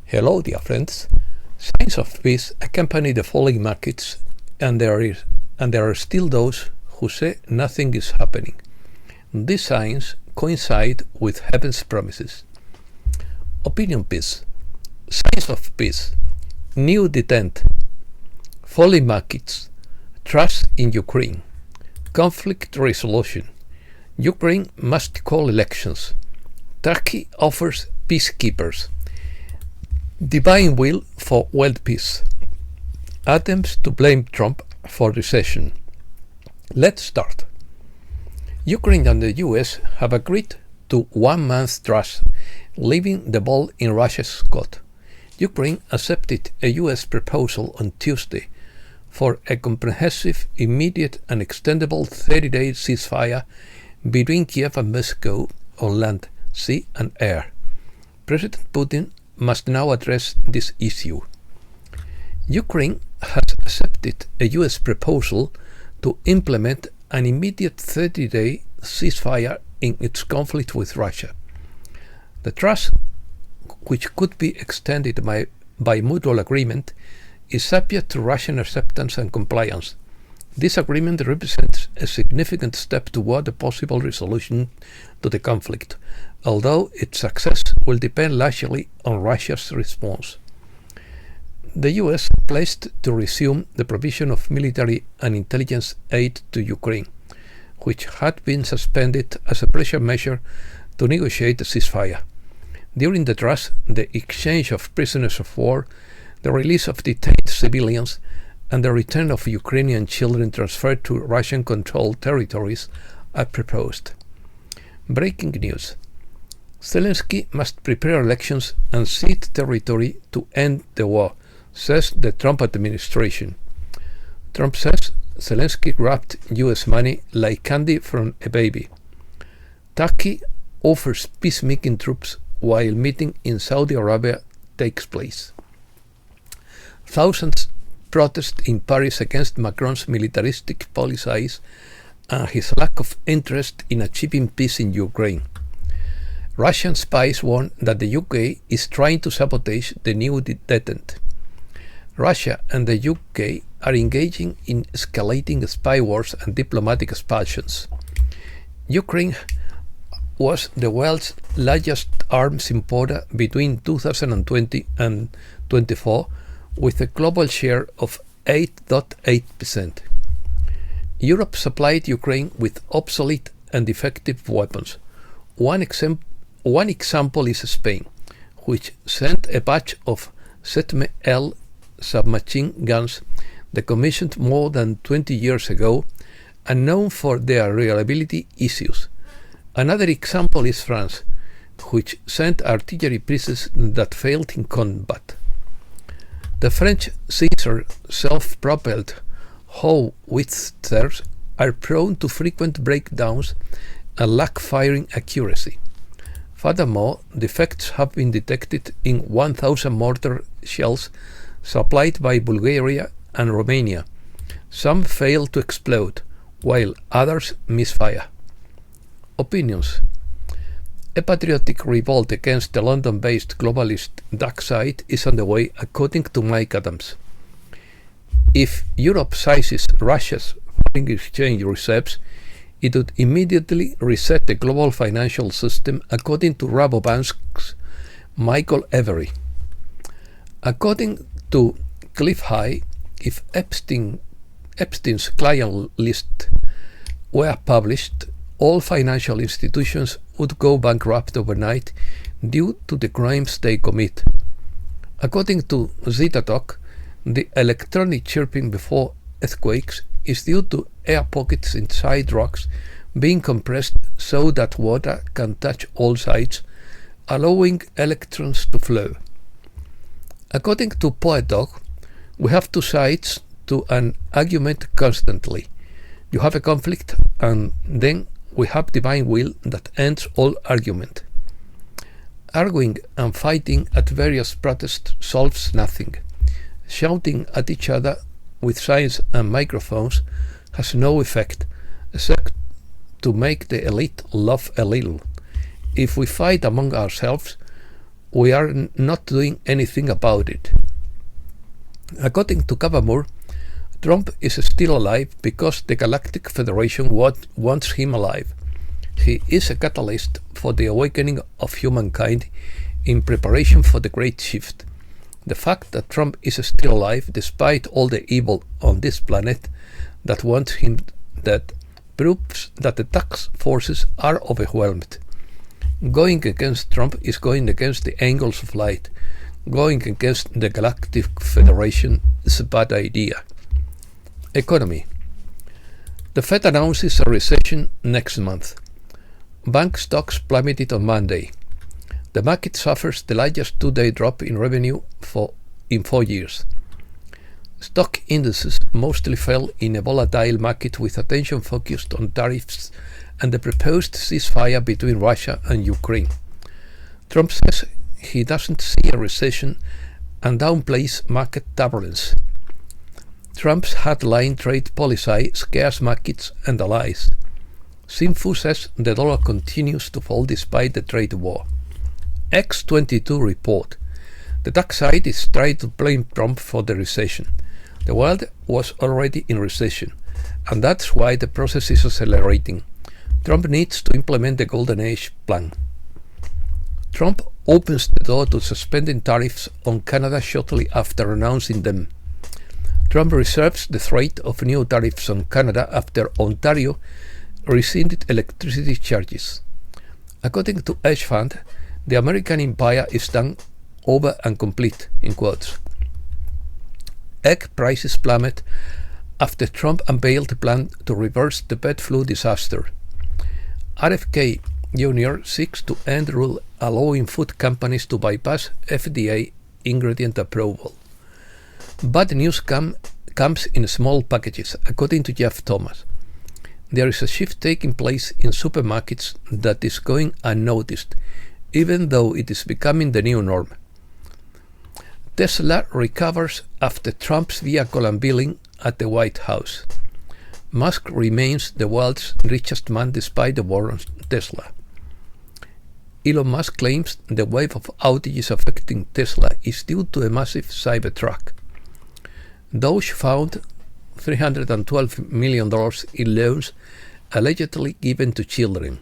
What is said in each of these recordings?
Hello, dear friends. Signs of peace accompany the falling markets, and there are still those who say nothing is happening. These signs coincide with heaven's promises. Opinion peace, signs of peace, new détente, falling markets, trust in Ukraine, conflict resolution. Ukraine must call elections. Turkey offers peacekeepers. Divine will for world peace. Attempts to blame Trump for recession. Let's start. Ukraine and the US have agreed to 1 month truce, leaving the ball in Russia's court. Ukraine accepted a US proposal on Tuesday for a comprehensive, immediate and extendable 30-day ceasefire between Kiev and Moscow on land, sea and air. President Putin must now address this issue. Ukraine has accepted a US proposal to implement an immediate 30-day ceasefire in its conflict with Russia. The truce, which could be extended by mutual agreement, is subject to Russian acceptance and compliance. This agreement represents a significant step toward a possible resolution to the conflict, although its success will depend largely on Russia's response. The US pledged to resume the provision of military and intelligence aid to Ukraine, which had been suspended as a pressure measure to negotiate a ceasefire. During the truce, the exchange of prisoners of war, the release of detained civilians, and the return of Ukrainian children transferred to Russian-controlled territories are proposed. Breaking news. Zelensky must prepare elections and cede territory to end the war, says the Trump administration. Trump says Zelensky grabbed US money like candy from a baby. Turkey offers peacemaking troops while meeting in Saudi Arabia takes place. Thousands protest in Paris against Macron's militaristic policies and his lack of interest in achieving peace in Ukraine. Russian spies warn that the UK is trying to sabotage the new détente. Russia and the UK are engaging in escalating spy wars and diplomatic expulsions. Ukraine was the world's largest arms importer between 2020 and 24, with a global share of 8.8%. Europe supplied Ukraine with obsolete and defective weapons. One example is Spain, which sent a batch of ZML submachine guns decommissioned more than 20 years ago and known for their reliability issues. Another example is France, which sent artillery pieces that failed in combat. The French Caesar self-propelled howitzers are prone to frequent breakdowns and lack firing accuracy. Furthermore, defects have been detected in 1,000 mortar shells supplied by Bulgaria and Romania. Some fail to explode, while others misfire. Opinions. A patriotic revolt against the London-based globalist dark side is underway, according to Mike Adams. If Europe seizes Russia's foreign exchange reserves, it would immediately reset the global financial system, according to Rabobank's Michael Every. According to Cliff High, if Epstein's client list were published, all financial institutions would go bankrupt overnight due to the crimes they commit. According to Zeta Talk, the electronic chirping before earthquakes is due to air pockets inside rocks being compressed so that water can touch all sides, allowing electrons to flow. According to Poet Dog, we have two sides to an argument constantly. You have a conflict, and then we have divine will that ends all argument. Arguing and fighting at various protests solves nothing. Shouting at each other with signs and microphones has no effect, except to make the elite laugh a little. If we fight among ourselves, we are not doing anything about it. According to Kavamur, Trump is still alive because the Galactic Federation wants him alive. He is a catalyst for the awakening of humankind in preparation for the Great Shift. The fact that Trump is still alive despite all the evil on this planet that wants him dead proves that the tax forces are overwhelmed. Going against Trump is going against the angles of light. Going against the Galactic Federation is a bad idea. Economy. The Fed announces a recession next month. Bank stocks plummeted on Monday. The market suffers the largest two-day drop in revenue in 4 years. Stock indices mostly fell in a volatile market with attention focused on tariffs and the proposed ceasefire between Russia and Ukraine. Trump says he doesn't see a recession and downplays market turbulence. Trump's hardline trade policy scares markets and allies. Sinfu says the dollar continues to fall despite the trade war. X22 report. The dark side is trying to blame Trump for the recession. The world was already in recession, and that's why the process is accelerating. Trump needs to implement the Golden Age plan. Trump opens the door to suspending tariffs on Canada shortly after announcing them. Trump reserves the threat of new tariffs on Canada after Ontario rescinded electricity charges. According to hedge fund, the American empire is done, over and complete, in quotes. Egg prices plummet after Trump unveiled a plan to reverse the bird flu disaster. RFK Jr. seeks to end rule allowing food companies to bypass FDA ingredient approval. Bad news comes in small packages, according to Jeff Thomas. There is a shift taking place in supermarkets that is going unnoticed, even though it is becoming the new norm. Tesla recovers after Trump's vehicle unveiling at the White House. Musk remains the world's richest man despite the war on Tesla. Elon Musk claims the wave of outages affecting Tesla is due to a massive Cybertruck. Doge found $312 million in loans allegedly given to children.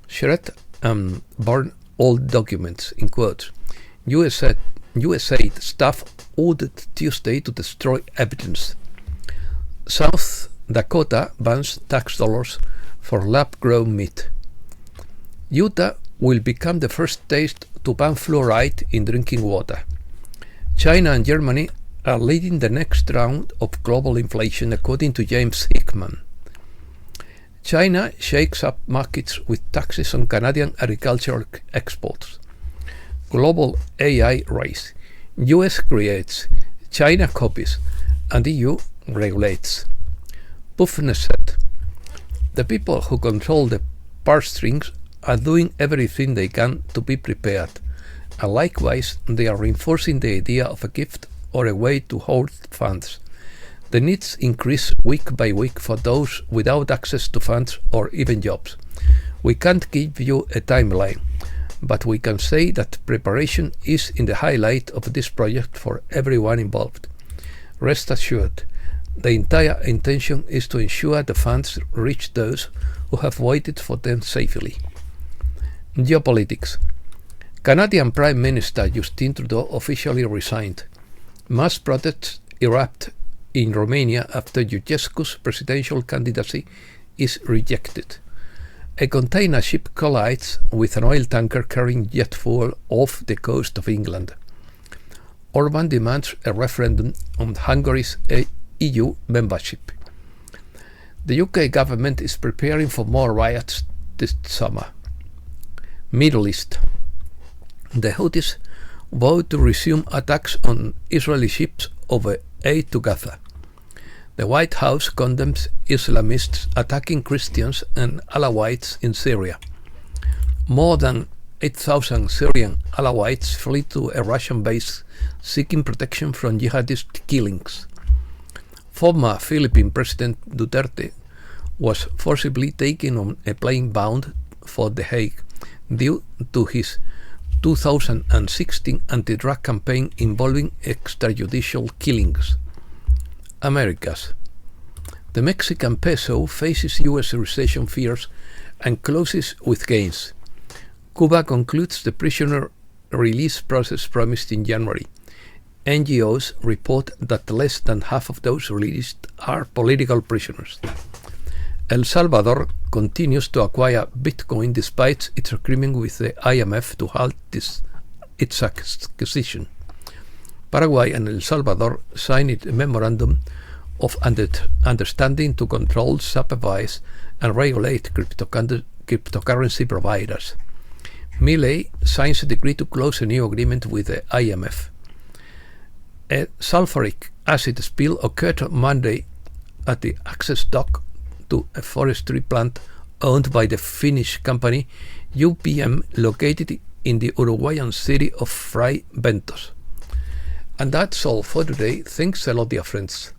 Shred and burn all documents, in quotes. USA staff ordered Tuesday to destroy evidence. South Dakota bans tax dollars for lab-grown meat. Utah will become the first state to ban fluoride in drinking water. China and Germany are leading the next round of global inflation, according to James Hickman. China shakes up markets with taxes on Canadian agricultural exports. Global AI race. US creates, China copies, and EU regulates. Buffner said, "The people who control the purse strings are doing everything they can to be prepared, and likewise they are reinforcing the idea of a gift or a way to hold funds. The needs increase week by week for those without access to funds or even jobs. We can't give you a timeline, but we can say that preparation is in the highlight of this project for everyone involved. Rest assured, the entire intention is to ensure the funds reach those who have waited for them safely." Geopolitics. Canadian Prime Minister Justin Trudeau officially resigned. Mass protests erupt in Romania after Iugescu's presidential candidacy is rejected. A container ship collides with an oil tanker carrying jet fuel off the coast of England. Orban demands a referendum on Hungary's EU membership. The UK government is preparing for more riots this summer. Middle East. The Houthis vow to resume attacks on Israeli ships over aid to Gaza. The White House condemns Islamists attacking Christians and Alawites in Syria. More than 8,000 Syrian Alawites flee to a Russian base seeking protection from jihadist killings. Former Philippine President Duterte was forcibly taken on a plane bound for The Hague due to his 2016 anti-drug campaign involving extrajudicial killings. Americas. The Mexican peso faces US recession fears and closes with gains. Cuba concludes the prisoner release process promised in January. NGOs report that less than half of those released are political prisoners. El Salvador continues to acquire Bitcoin despite its agreement with the IMF to halt its acquisition. Paraguay and El Salvador signed a memorandum of understanding to control, supervise, and regulate cryptocurrency providers. Milei signs a decree to close a new agreement with the IMF. A sulfuric acid spill occurred on Monday at the access dock to a forestry plant owned by the Finnish company UPM, located in the Uruguayan city of Fray Bentos. And that's all for today. Thanks a lot, dear friends.